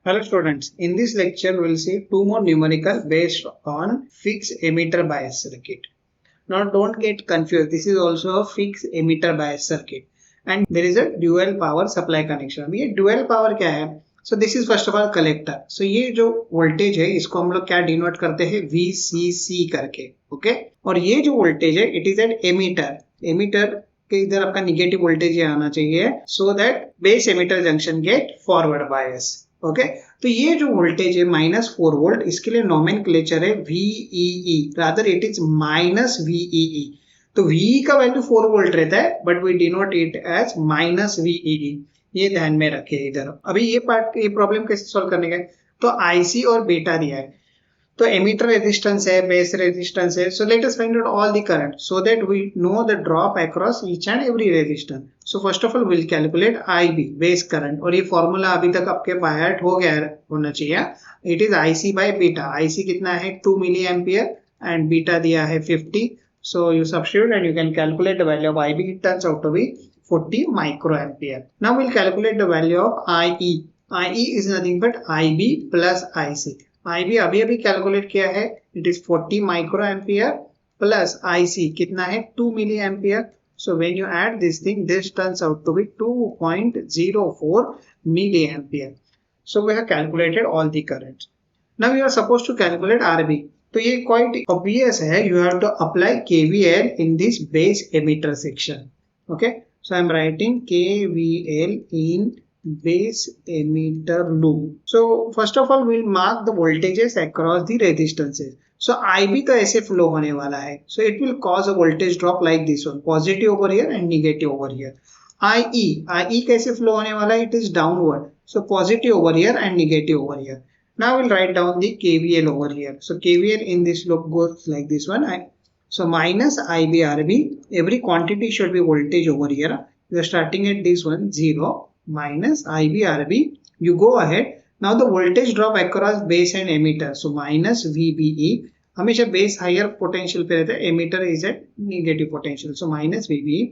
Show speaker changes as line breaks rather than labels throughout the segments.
Hello students, in this lecture we will see two more numerical based on fixed emitter bias circuit. Now don't get confused, this is also a fixed emitter bias circuit and there is a dual power supply connection. अब ये dual power क्या है? So this is first of all collector. So ये जो voltage है इसको हम लोग क्या डिनोट करते हैं VCC करके, ओके? और ये जो voltage है it is an emitter. emitter के इधर आपका निगेटिव वोल्टेज आना चाहिए so that base emitter junction get forward bias. Okay तो ये जो वोल्टेज है -4 वोल्ट इसके लिए नोमेनक्लेचर है VEE, rather it is -VEE. तो VE का वैल्यू 4 वोल्ट रहता है but we denote it as -VEE. ये ध्यान में रखिए इधर. अभी ये प्रॉब्लम कैसे सॉल्व करने का है? तो IC और बीटा दिया है तो एमिटर रेजिस्टेंस है, बेस रेजिस्टेंस है. So let us find out all the current so that we know the drop across each and every resistance. So first of all will calculate IB base current और ये formula अभी तक आपके by heart हो गया होना चाहिए. It is IC by beta. IC कितना है 2 मिली एम्पियर एंड बीटा दिया है 50. So you substitute and you can calculate the value of IB. It turns out to be 40 micro ampere. Now will calculate the value of IE. IE is nothing but IB plus IC. IB अभी calculate किया है. It is 40 micro ampere plus IC कितना है 2 milli ampere. So when you add this thing, this turns out to be 2.04 milliampere. So we have calculated all the currents. Now you are supposed to calculate RB. तो ये quite obvious है. You have to apply KVL in this base emitter section. Okay. So I am writing KVL in base emitter loop. So first of all, we'll mark the voltages across the resistances. So IB तो ऐसे flow होने वाला है. So it will cause a voltage drop like this one, positive over here and negative over here. IE कैसे flow होने वाला है? It is downward. So positive over here and negative over here. Now we'll write down the KVL over here. So KVL in this loop goes like this one. So minus IB RB. Every quantity should be voltage over here. You are starting at this one 0 minus IB RB. You go ahead. Now the voltage drop across base and emitter. So minus VBE. हमेशा base higher potential पे रहता है, emitter is at negative potential. So minus VBE.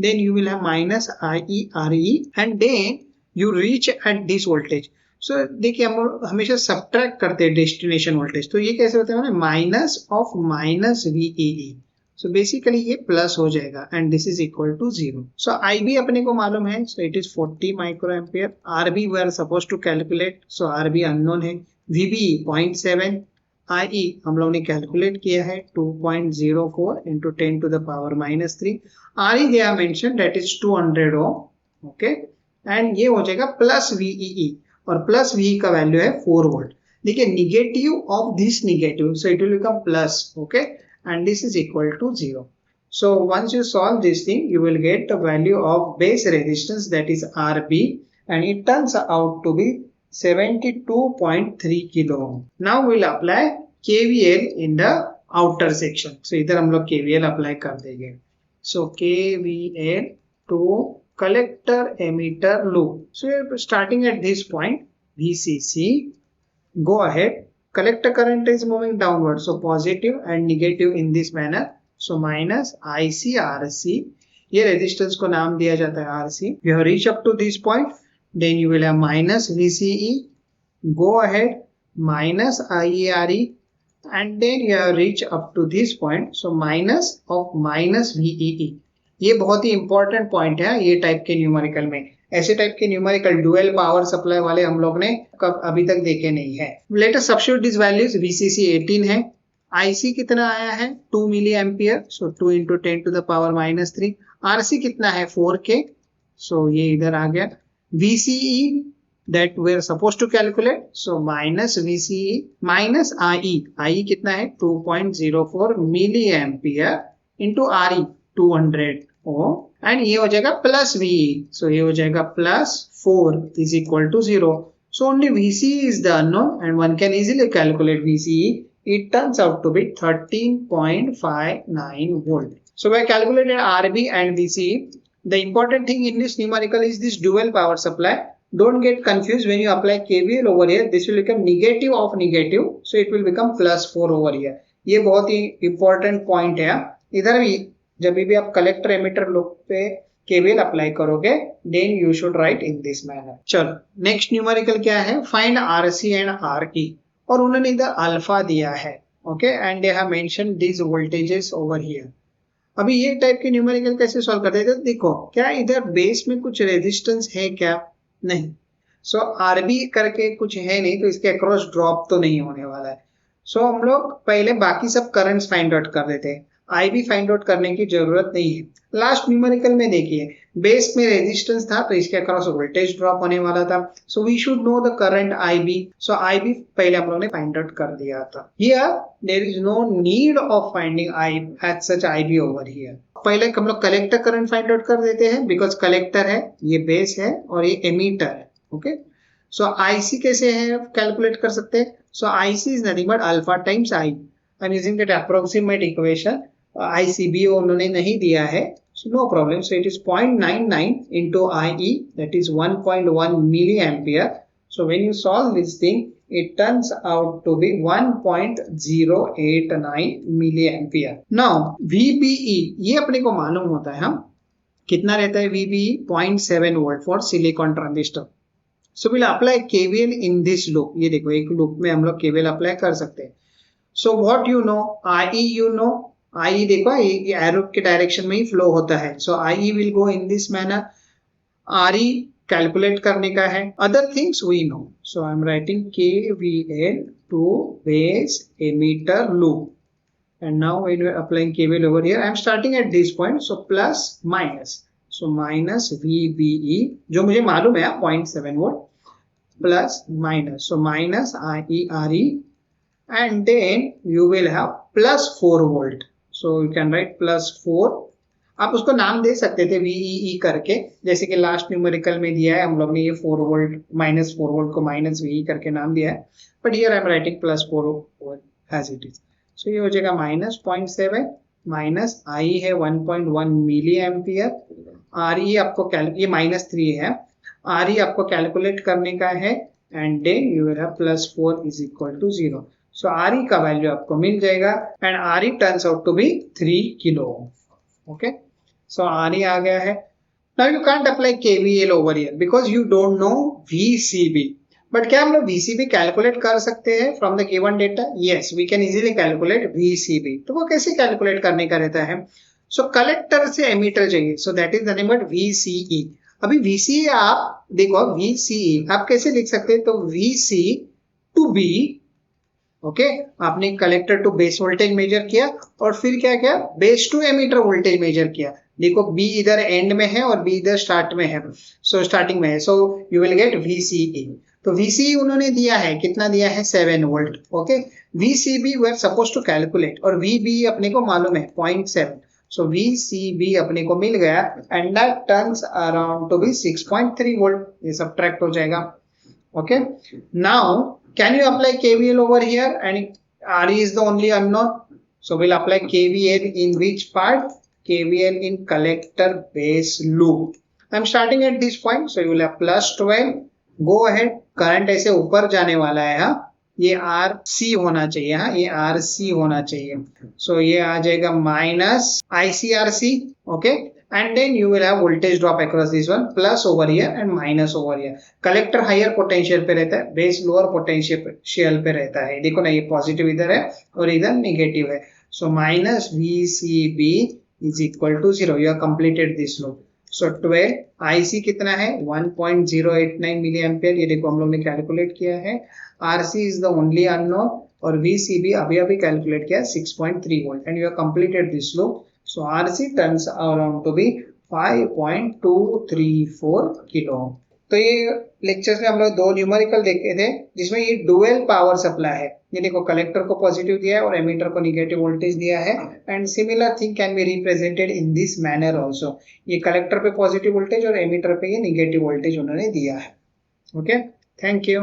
Then you will have minus IE RE and then you reach at this voltage. So देखिए हम हमेशा subtract करते हैं destination voltage. तो ये कैसे होता है ना minus of minus VEE. So basically ये प्लस हो जाएगा and this is equal to 0. So IB अपने को मालूम है. So it is 40 microampere. RB we are supposed to calculate. So RB unknown है. VB 0.7. IE हम लोग ने कैलकुलेट किया है 2.04 into 10 to the power -3. RE they are mentioned that is 200 ohm. Okay. And ये हो जाएगा प्लस VEE और प्लस VE का वैल्यू है 4 वोल्ट. देखिए negative of this negative so it will become plus. Okay. And this is equal to 0. So once you solve this thing, you will get the value of base resistance that is RB and it turns out to be 72.3 kilo ohm. Now we'll apply KVL in the outer section. So इधर हम लोग KVL apply कर देंगे. So KVL to collector emitter loop. So we're starting at this point VCC. Go ahead. Collector current is moving downward, so positive and negative in this manner. So minus IC RC. ये resistance को नाम दिया जाता है RC. You have reached up to this point, then you will have minus VCE. Go ahead, minus IERE, and then you have reached up to this point. So minus of minus VEE. ये बहुत ही important point है ये type के numerical में. ऐसे type के numerical dual power supply वाले हम लोग ने अभी तक देखे नहीं है. Let us substitute this values. VCC 18 है. IC कितना आया है 2 milli ampere. So 2 into 10 to the power -3. RC कितना है 4K. सो ये इधर आ गया. VCE that we are supposed to calculate. So minus VCE minus IE. IE कितना है 2.04 milli ampere into RE 200 ohm. And ये हो जाएगा प्लस VE. सो ये हो जाएगा plus 4 is equal to 0. So only VCE is the unknown and one can easily calculate VCE. It turns out to be 13.59 volt. So we calculated RB and VCE. The important thing in this numerical is this dual power supply. Don't get confused when you apply KVL over here. This will become negative of negative. So it will become plus 4 over here. ये बहुत ही important point है. इधर भी जब भी आप collector emitter loop पे KVL apply करोगे, then you should write in this manner. चलो नेक्स्ट न्यूमेरिकल क्या है, फाइंड आरसी एंड आरई, और उन्होंने इधर अल्फा दिया है, okay, and they have mention this voltages over here. अभी ये टाइप के न्यूमेरिकल कैसे सॉल्व करते हैं, देखो क्या इधर बेस में कुछ रेजिस्टेंस है क्या, नहीं, सो आरबी करके कुछ है नहीं, तो इसके अक्रॉस ड्रॉप तो नहीं होने वाला है। सो हम लोग पहले बाकी सब करंट्स फाइंड आउट कर देते हैं, आई भी फाइंड आउट करने की जरूरत नहीं है। लास्ट न्यूमेरिकल में देखिए बेस में रेजिस्टेंस था, तो इसके अक्रॉस वोल्टेज ड्रॉप होने वाला था, so we should know the current I B. So I B पहले हम लोगों ने फाइंड आउट कर दिया था। Here there is no need of finding I at such I B over here. पहले हम लोग कलेक्टर करंट फाइंड आउट कर देते हैं, बिकॉज कलेक्टर है, ये बेस है और ये एमीटर है, ओके। सो आईसी कैसे है कैलकुलेट कर सकते हैं, so IC is nothing but alpha times I. I am using that approximate equation, ICB उन्होंने नहीं दिया है, so no problem. So it is 0.99 into IE, that is 1.1 milliampere. So when you solve this thing, it turns out to be 1.089 milliampere. Now VBE ये अपने को मालूम होता है, हम कितना रहता है VBE, 0.7 volt for silicon transistor. So we'll apply KVL in this loop. ये देखो एक लूप में हम लोग KVL अप्लाई कर सकते हैं। So what you know, IE you know, आई देखो ये एरो के डायरेक्शन में ही फ्लो होता है, so I will go in this manner. R E calculate करने का है, other things we know, so I am writing KVL to base emitter loop, and now when we are applying KVL over here I am starting at this point, so plus minus, so minus VBE जो मुझे मालूम है 0.7 volt, plus minus, so minus IE RE, and then you will have plus 4 volt. So you can write plus 4. आप उसको नाम दे सकते थे VEE करके, जैसे कि लास्ट न्यूमेरिकल में दिया है हम लोग ने, ये 4 वोल्ट माइनस 4 वोल्ट को माइनस VE करके नाम दिया है, but here I am writing plus 4 volt as it is. So ये हो जाएगा माइनस 0.7 माइनस आई है 1.1 मिली एम्पियर, RE आपको ये माइनस 3 है, RE आपको कैलकुलेट करने का है, and then you will have plus 4 is equal to 0। सो RE का वैल्यू आपको मिल जाएगा, and RE turns out to be 3 kilo ohm, okay. So RE आ गया है। Now you can't apply KVL over here because you don't know VCB, but क्या हम लोग VCB कैलकुलेट कर सकते हैं from the given data? Yes, we can easily calculate VCB। तो वो कैसे कैलकुलेट करने का रहता है? सो कलेक्टर से एमीटर चाहिए, so that is nothing but VCE। अभी VCE आप देखो, VCE आप कैसे लिख सकते हैं? तो VC टू B, ओके, आपने collector to base voltage measure किया और फिर क्या किया, base to emitter voltage measure किया। देखो B इधर एंड में है और B इधर स्टार्ट में है, सो स्टार्टिंग में है, so you will get VCE। तो VCE उन्होंने दिया है, कितना दिया है? 7 volt, okay. VCB we are supposed to calculate, और VBE अपने को मालूम है 0.7, सो VCB अपने को मिल गया, and that turns around to be 6.3 volt. ये सब्ट्रैक्ट हो जाएगा, okay. Now can you apply KVL over here? And RE is the only unknown, so we'll apply KVL in which part? KVL in collector base loop. I'm starting at this point, so you will have plus 12. Go ahead, current ऐसे ऊपर जाने वाला है, हाँ, ये RC होना चाहिए, हाँ, ये RC होना चाहिए, so ये आ जाएगा minus ICRC, okay, and then you will have voltage drop across this one, plus over here and minus over here. Collector higher potential पे रहता है, बेस लोअर पोटेंशियल पे रहता है। देखो ना, ये पॉजिटिव इधर है और इधर नेगेटिव है, so minus VCB is equal to 0। You have completed this loop. So 12 IC कितना है? 1.089 मिली एम्पियर, ये देखो हम लोग ने कैलकुलेट किया है। RC is the only unknown, और VCB अभी अभी कैलकुलेट किया 6.3 volt, and you have completed this loop. So RC turns around to be 5.234 kilo. तो ये लेक्चर में हम लोग दो न्यूमेरिकल देखे थे, जिसमें ये डुअल पावर सप्लाई है। ये देखो कलेक्टर को पॉजिटिव दिया है और एमीटर को नेगेटिव वोल्टेज दिया है, and similar thing can be represented in this manner also. ये कलेक्टर पे पॉजिटिव वोल्टेज और एमीटर पे ये नेगेटिव वोल्टेज उन्होंने दिया है, ओके। Thank you.